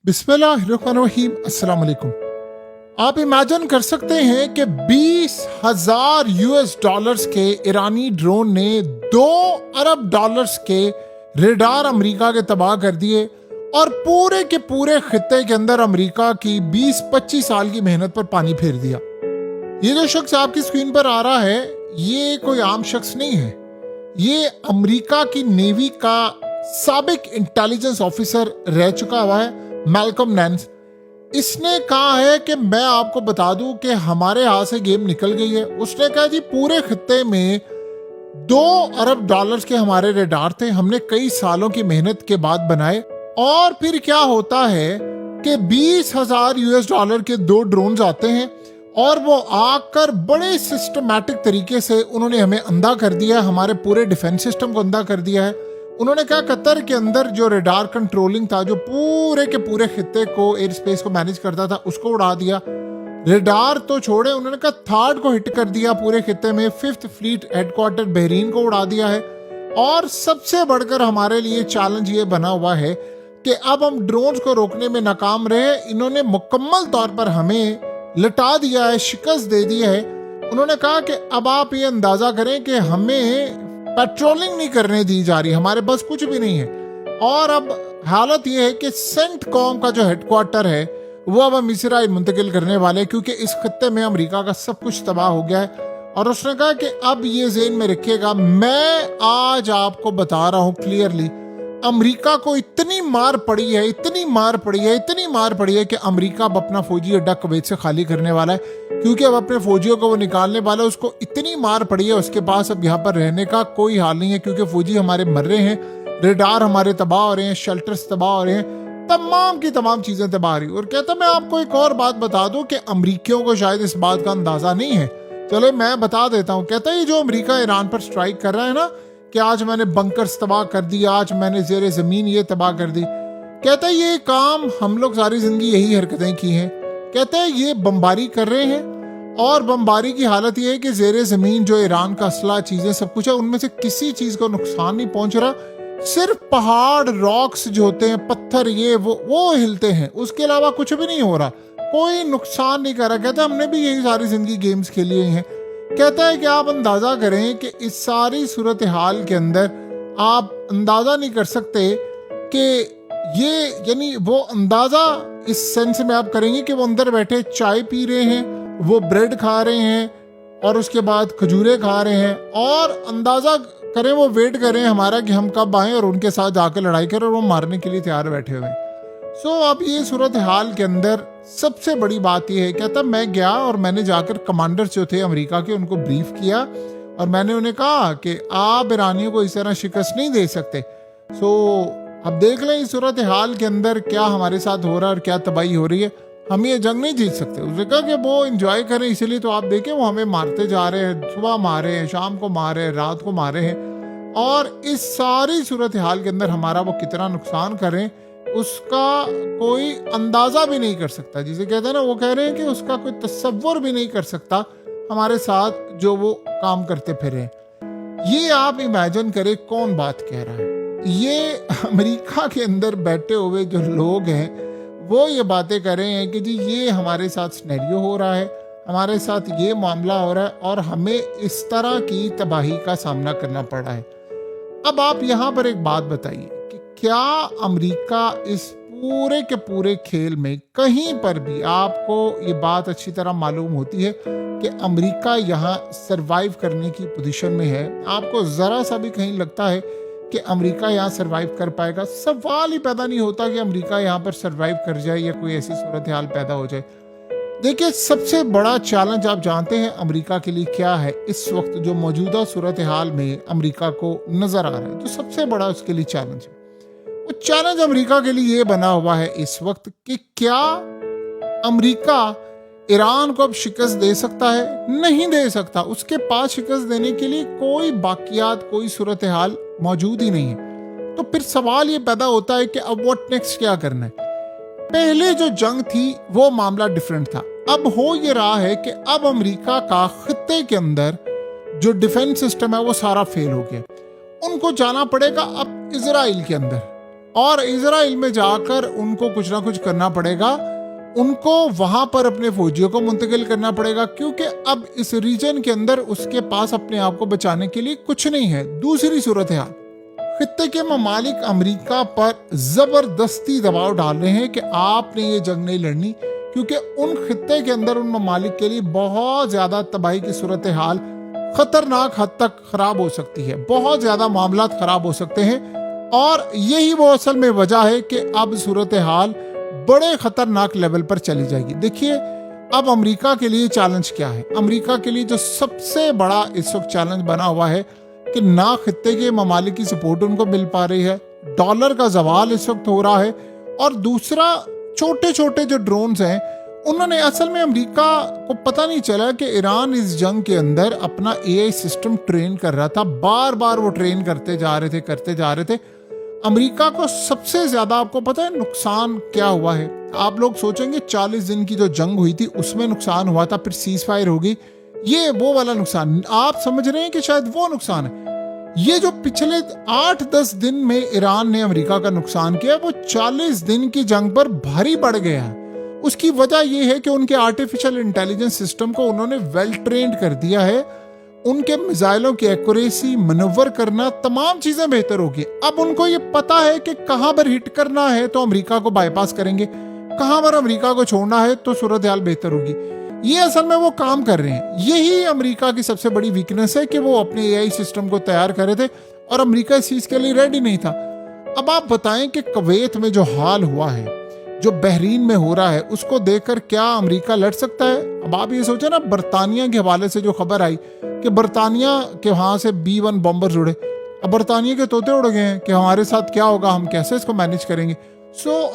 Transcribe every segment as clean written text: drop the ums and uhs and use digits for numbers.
बिस्मिल्लाहिर्रहमानिर्रहीम। अस्सलाम वालेकुम। आप इमेजिन कर सकते हैं कि 20,000 यूएस डॉलर्स के ईरानी ड्रोन ने 2 अरब डॉलर्स के रेडार अमेरिका के तबाह कर दिए और पूरे के पूरे खित्ते के अंदर अमेरिका की 20-25 साल की मेहनत पर पानी फेर दिया। ये जो शख्स आपकी स्क्रीन पर आ रहा है, ये कोई आम शख्स नहीं है। ये अमेरिका की नेवी का साबिक इंटेलिजेंस ऑफिसर रह चुका हुआ है, मैल्कम नैन्स। इसने कहा है कि मैं आपको बता दूं कि हमारे हाथ से गेम निकल गई है। उसने कहा जी पूरे खित्ते में 2 अरब डॉलर्स के हमारे रेडार थे, हमने कई सालों की मेहनत के बाद बनाए। और फिर क्या होता है कि 20,000 यूएस डॉलर के 2 ड्रोन्स आते हैं और वो आकर बड़े सिस्टमैटिक तरीके से उन्होंने हमें अंधा कर दिया, हमारे पूरे डिफेंस सिस्टम को अंधा कर दिया है। उन्होंने कहा कतर के अंदर जो रेडार कंट्रोलिंग था, जो पूरे के पूरे खित्ते को, एयर स्पेस को मैनेज करता था, उसको उड़ा दिया। रेडार तो छोड़े, उन्होंने कहा थर्ड को हिट कर दिया पूरे खित्ते में। 5th फ्लीट हेडक्वार्टर बहरीन को उड़ा दिया है। और सबसे बढ़कर हमारे लिए चैलेंज ये बना हुआ है कि अब हम ड्रोन्स को रोकने में नाकाम रहे। इन्होंने मुकम्मल तौर पर हमें लटा दिया है, शिकस्त दे दी है। उन्होंने कहा कि अब आप ये अंदाजा करें कि हमें पेट्रोलिंग नहीं करने दी जा रही, हमारे पास कुछ भी नहीं है। और अब हालत यह है कि सेंटकॉम का जो हेडक्वार्टर है वो अब हम इसराइल मुंतकिल करने वाले, क्योंकि इस खत्ते में अमेरिका का सब कुछ तबाह हो गया है। और उसने कहा कि अब ये ज़हन में रखिएगा, मैं आज आपको बता रहा हूँ क्लियरली, अमेरिका को इतनी मार पड़ी है, इतनी मार पड़ी है, इतनी मार पड़ी है कि अमेरिका अब अपना फौजी अड्डा कुवैत से खाली करने वाला है, क्योंकि अब अपने फौजियों को वो निकालने वाला है। उसको इतनी मार पड़ी है, उसके पास अब यहाँ पर रहने का कोई हाल नहीं है, क्योंकि फौजी हमारे मर रहे हैं, रेडार हमारे तबाह हो रहे हैं, शेल्टर्स तबाह हो रहे हैं, तमाम की तमाम चीज़ें तबाह हो रही। और कहता मैं आपको एक और बात बता दूं कि अमरीकियों को शायद इस बात का अंदाज़ा नहीं है, चलो मैं बता देता हूँ। कहता ये जो अमरीका ईरान पर स्ट्राइक कर रहा है ना, कि आज मैंने बंकर्स तबाह कर दिया, आज मैंने जेरे ज़मीन ये तबाह कर दी, कहता है ये काम हम लोग सारी जिंदगी यही हरकतें की हैं। कहता है ये बमबारी कर रहे हैं और बमबारी की हालत ये है कि जेरे ज़मीन जो ईरान का असला चीज़ें सब कुछ है, उनमें से किसी चीज़ को नुकसान नहीं पहुंच रहा। सिर्फ पहाड़, रॉक्स जो होते हैं, पत्थर, ये वो हिलते हैं, उसके अलावा कुछ भी नहीं हो रहा, कोई नुकसान नहीं कर रहा। कहता हमने भी यही सारी जिंदगी गेम्स खेली हैं। कहता है कि आप अंदाज़ा करें कि इस सारी सूरत हाल के अंदर आप अंदाज़ा नहीं कर सकते कि ये, यानी वो अंदाज़ा इस सेंस में आप करेंगे कि वो अंदर बैठे चाय पी रहे हैं, वो ब्रेड खा रहे हैं और उसके बाद खजूरें खा रहे हैं, और अंदाज़ा करें वो वेट करें हमारा कि हम कब आएँ और उनके साथ जाकर लड़ाई करें, और वो मारने के लिए तैयार बैठे हुए हैं। अब ये सूरत हाल के अंदर सबसे बड़ी बात यह है, कहता मैं गया और मैंने जाकर कमांडर्स जो थे अमेरिका के, उनको ब्रीफ किया और मैंने उन्हें कहा कि आप ईरानियों को इस तरह शिकस्त नहीं दे सकते। अब देख लें इस सूरत हाल के अंदर क्या हमारे साथ हो रहा है और क्या तबाही हो रही है, हम ये जंग नहीं जीत सकते। उसने कहा कि वो इंजॉय करें, इसीलिए तो आप देखें वो हमें मारते जा रहे हैं, सुबह मारे हैं, शाम को मारे हैं, रात को मारे हैं, और इस सारी सूरत हाल के अंदर हमारा वो कितना नुकसान करें उसका कोई अंदाजा भी नहीं कर सकता। जिसे कहते हैं ना, वो कह रहे हैं कि उसका कोई तसव्वुर भी नहीं कर सकता हमारे साथ जो वो काम करते फिरे। ये आप इमेजिन करें कौन बात कह रहा है। ये अमेरिका के अंदर बैठे हुए जो लोग हैं वो ये बातें कर रहे हैं कि जी ये हमारे साथ सिनेरियो हो रहा है, हमारे साथ ये मामला हो रहा है और हमें इस तरह की तबाही का सामना करना पड़ा है। अब आप यहाँ पर एक बात बताइए कि क्या अमेरिका इस पूरे के पूरे खेल में कहीं पर भी आपको ये बात अच्छी तरह मालूम होती है कि अमेरिका यहाँ सरवाइव करने की पोजीशन में है? आपको ज़रा सा भी कहीं लगता है कि अमेरिका यहाँ सरवाइव कर पाएगा? सवाल ही पैदा नहीं होता कि अमेरिका यहाँ पर सरवाइव कर जाए या कोई ऐसी सूरत हाल पैदा हो जाए। देखिए, सबसे बड़ा चैलेंज आप जानते हैं अमेरिका के लिए क्या है इस वक्त, जो मौजूदा सूरत हाल में अमेरिका को नजर आ रहा है, जो सबसे बड़ा उसके लिए चैलेंज है, वो चैलेंज अमेरिका के लिए ये बना हुआ है इस वक्त कि क्या अमेरिका ईरान को अब शिकस्त दे सकता है? नहीं दे सकता। उसके पास शिकस्त देने के लिए कोई बाकियात, कोई सूरत हाल मौजूद ही नहीं है। तो फिर सवाल ये पैदा होता है कि अब व्हाट नेक्स्ट, क्या करना है। पहले जो जंग थी वो मामला डिफरेंट था। अब हो ये रहा है कि अब अमेरिका का खित्ते के अंदर जो डिफेंस सिस्टम है वो सारा फेल हो गया। उनको जाना पड़ेगा अब इजराइल के अंदर। और इजराइल में जाकर उनको कुछ ना कुछ करना पड़ेगा, उनको वहां पर अपने फौजियों को मुंतकिल करना पड़ेगा, क्योंकि अब इस रीजन के अंदर उसके पास अपने आप को बचाने के लिए कुछ नहीं है। दूसरी सूरत हाल, खित्ते के ममालिक अमेरिका पर जबरदस्ती दबाव डाल रहे हैं कि आपने ये जंग नहीं लड़नी, क्योंकि उन खित्ते के अंदर उन ममालिक के लिए बहुत ज्यादा तबाही की सूरत हाल खतरनाक हद तक खराब हो सकती है, बहुत ज्यादा मामला खराब हो सकते हैं। और यही वो असल में वजह है कि अब सूरत हाल बड़े खतरनाक लेवल पर चली जाएगी। देखिए अब अमेरिका के लिए चैलेंज क्या है। अमेरिका के लिए जो सबसे बड़ा इस वक्त चैलेंज बना हुआ है कि ना खित्ते के ममालिक की सपोर्ट उनको मिल पा रही है, डॉलर का जवाल इस वक्त हो रहा है, और दूसरा छोटे छोटे जो ड्रोन्स हैं उन्होंने असल में अमेरिका को पता नहीं चला कि ईरान इस जंग के अंदर अपना एआई सिस्टम ट्रेन कर रहा था, बार बार वो ट्रेन करते जा रहे थे। अमेरिका को सबसे ज्यादा आपको पता है नुकसान क्या हुआ है। आप लोग सोचेंगे 40 दिन की जो जंग हुई थी उसमें नुकसान हुआ था, फिर सीज फायर होगी, ये वो वाला नुकसान आप समझ रहे हैं कि शायद वो नुकसान है। ये जो पिछले 8-10 दिन में ईरान ने अमेरिका का नुकसान किया वो 40 दिन की जंग पर भारी बढ़ गया है। उसकी वजह यह है कि उनके आर्टिफिशियल इंटेलिजेंस सिस्टम को उन्होंने वेल ट्रेंड कर दिया है, उनके मिसाइलों की एक्यूरेसी, मनोवर करना, तमाम चीजें बेहतर होगी। अब उनको ये पता है कि कहां पर हिट करना है तो अमेरिका को बाईपास करेंगे, कहां पर अमेरिका को छोड़ना है तो सूरत हाल बेहतर होगी। ये असल में वो काम कर रहे हैं। यही अमेरिका की सबसे बड़ी वीकनेस है कि वो अपने एआई सिस्टम को तैयार कर रहे थे और अमेरिका इस चीज के लिए रेडी नहीं था। अब आप बताएं कि कुवैत में जो हाल हुआ है, जो बहरीन में हो रहा है, उसको देखकर क्या अमेरिका लड़ सकता है? अब आप ये सोचे ना, बरतानिया के हवाले से जो खबर आई कि बरतानिया के वहां से B-1 बॉम्बर उड़े, अब बरतानिया के तोते उड़ गए हैं कि हमारे साथ क्या होगा, हम कैसे इसको मैनेज करेंगे।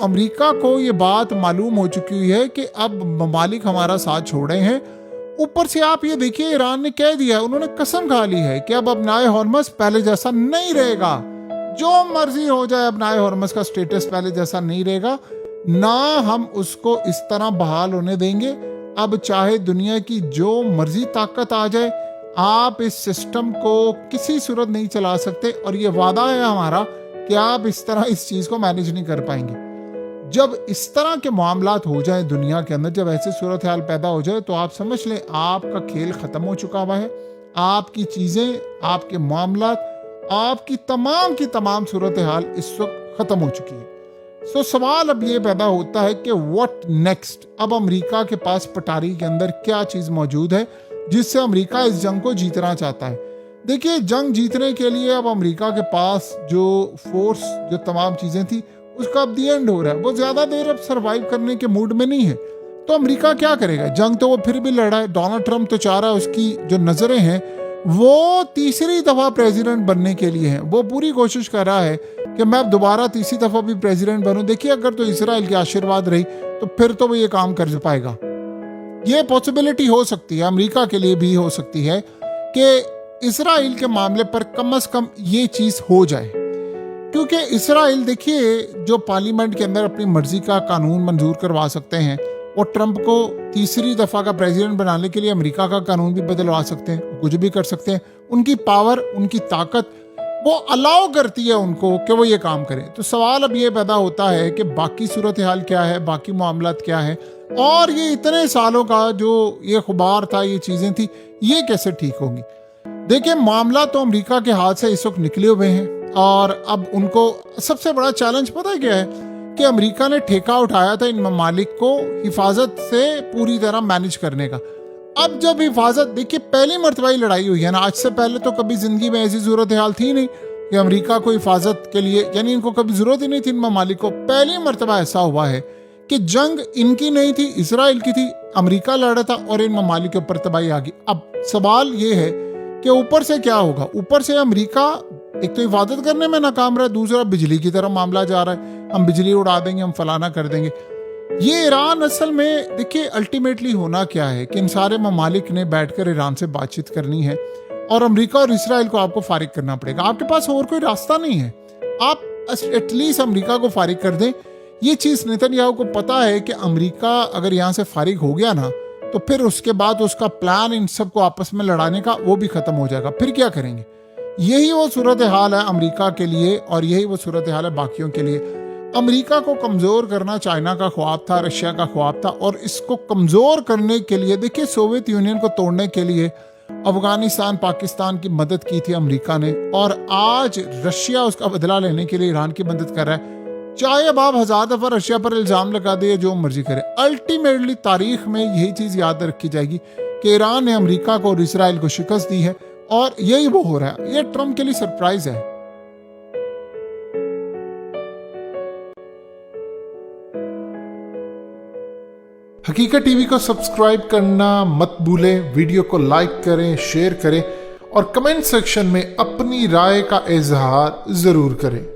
अमेरिका को ये बात मालूम हो चुकी हुई है कि अब ममालिक हमारा साथ छोड़े हैं। ऊपर से आप ये देखिए ईरान ने कह दिया, उन्होंने कसम खा ली है कि अब अपनाए हॉर्मस पहले जैसा नहीं रहेगा, जो मर्जी हो जाए अपनाए हॉर्मस का स्टेटस पहले जैसा नहीं रहेगा, ना हम उसको इस तरह बहाल होने देंगे। अब चाहे दुनिया की जो मर्जी ताकत आ जाए, आप इस सिस्टम को किसी सूरत नहीं चला सकते, और ये वादा है हमारा कि आप इस तरह इस चीज को मैनेज नहीं कर पाएंगे। जब इस तरह के मामलात हो जाए दुनिया के अंदर, जब ऐसे सूरत हाल पैदा हो जाए, तो आप समझ लें आपका खेल खत्म हो चुका हुआ है। आपकी चीजें, आपके मामलात, आपकी तमाम सूरत हाल इस वक्त खत्म हो चुकी है। सवाल अब ये पैदा होता है कि व्हाट नेक्स्ट। अब अमेरिका के पास पटारी के अंदर क्या चीज मौजूद है जिससे अमेरिका इस जंग को जीतना चाहता है। देखिए जंग जीतने के लिए अब अमेरिका के पास जो फोर्स, जो तमाम चीजें थी, उसका अब दी एंड हो रहा है। वो ज्यादा देर अब सर्वाइव करने के मूड में नहीं है। तो अमेरिका क्या करेगा? जंग तो वो फिर भी लड़ा है। डोनाल्ड ट्रंप तो चाह रहा है, उसकी जो नजरें हैं वो तीसरी दफा प्रेसिडेंट बनने के लिए है। वो पूरी कोशिश कर रहा है कि मैं दोबारा तीसरी दफा भी प्रेसिडेंट बनूं। देखिए अगर तो इजराइल की आशीर्वाद रही तो फिर तो वो ये काम कर पाएगा। ये पॉसिबिलिटी हो सकती है, अमेरिका के लिए भी हो सकती है कि इजराइल के मामले पर कम से कम ये चीज हो जाए, क्योंकि इजराइल देखिए जो पार्लियामेंट के अंदर अपनी मर्जी का कानून मंजूर करवा सकते हैं, वो ट्रंप को तीसरी दफा का प्रेसिडेंट बनाने के लिए अमेरिका का कानून भी बदलवा सकते हैं, कुछ भी कर सकते हैं। उनकी पावर, उनकी ताकत वो अलाउ करती है उनको कि वो ये काम करें। तो सवाल अब ये पैदा होता है कि बाकी सूरत हाल क्या है, बाकी मामलात क्या है, और ये इतने सालों का जो ये खुबार था, ये चीजें थी, ये कैसे ठीक होंगी। देखिए मामला तो अमेरिका के हाथ से इस वक्त निकले हुए हैं, और अब उनको सबसे बड़ा चैलेंज पता है क्या है कि अमेरिका ने ठेका उठाया था इन ममालिक को हिफाजत से पूरी तरह मैनेज करने का। अब जब हिफाजत, देखिए पहली मरतबा ही लड़ाई हुई है ना, आज से पहले तो कभी जिंदगी में ऐसी सूरत हाल थी नहीं कि अमेरिका को हिफाजत के लिए, यानी इनको कभी जरूरत ही नहीं थी इन ममालिक को। पहली मरतबा ऐसा हुआ है कि जंग इनकी नहीं थी, इसराइल की थी, अमेरिका लड़ रहा था और इन ममालिक के ऊपर तबाही आ गई। अब सवाल ये है कि ऊपर से क्या होगा। ऊपर से अमेरिका एक तो हिफाजत करने में नाकाम रहा है, दूसरा बिजली की तरफ मामला जा रहा है, हम बिजली उड़ा देंगे, हम फलाना कर देंगे। ये ईरान असल में देखिए अल्टीमेटली होना क्या है कि इन सारे ममालिक ने बैठकर ईरान से बातचीत करनी है, और अमेरिका और इसराइल को आपको फारिग करना पड़ेगा। आपके पास और कोई रास्ता नहीं है, आप एटलीस्ट अमेरिका को फारिग कर दें। ये चीज नेतन्याहू को पता है कि अमेरिका अगर यहाँ से फारिग हो गया ना, तो फिर उसके बाद उसका प्लान इन सबको आपस में लड़ाने का वो भी खत्म हो जाएगा। फिर क्या करेंगे? यही वो सूरत हाल है अमेरिका के लिए और यही वो सूरत हाल है बाकियों के लिए। अमेरिका को कमज़ोर करना चाइना का ख्वाब था, रशिया का ख्वाब था, और इसको कमज़ोर करने के लिए देखिए सोवियत यूनियन को तोड़ने के लिए अफगानिस्तान पाकिस्तान की मदद की थी अमेरिका ने, और आज रशिया उसका बदला लेने के लिए ईरान की मदद कर रहा है। चाहे अब आप 1000 दफ़ा रशिया पर इल्ज़ाम लगा दिए, जो मर्जी करे, अल्टीमेटली तारीख में यही चीज़ याद रखी जाएगी कि ईरान ने अमेरिका को और इसराइल को शिकस्त दी है, और यही वो हो रहा है। ये ट्रम्प के लिए सरप्राइज है। हकीकत टीवी को सब्सक्राइब करना मत भूलें, वीडियो को लाइक करें, शेयर करें और कमेंट सेक्शन में अपनी राय का इजहार जरूर करें।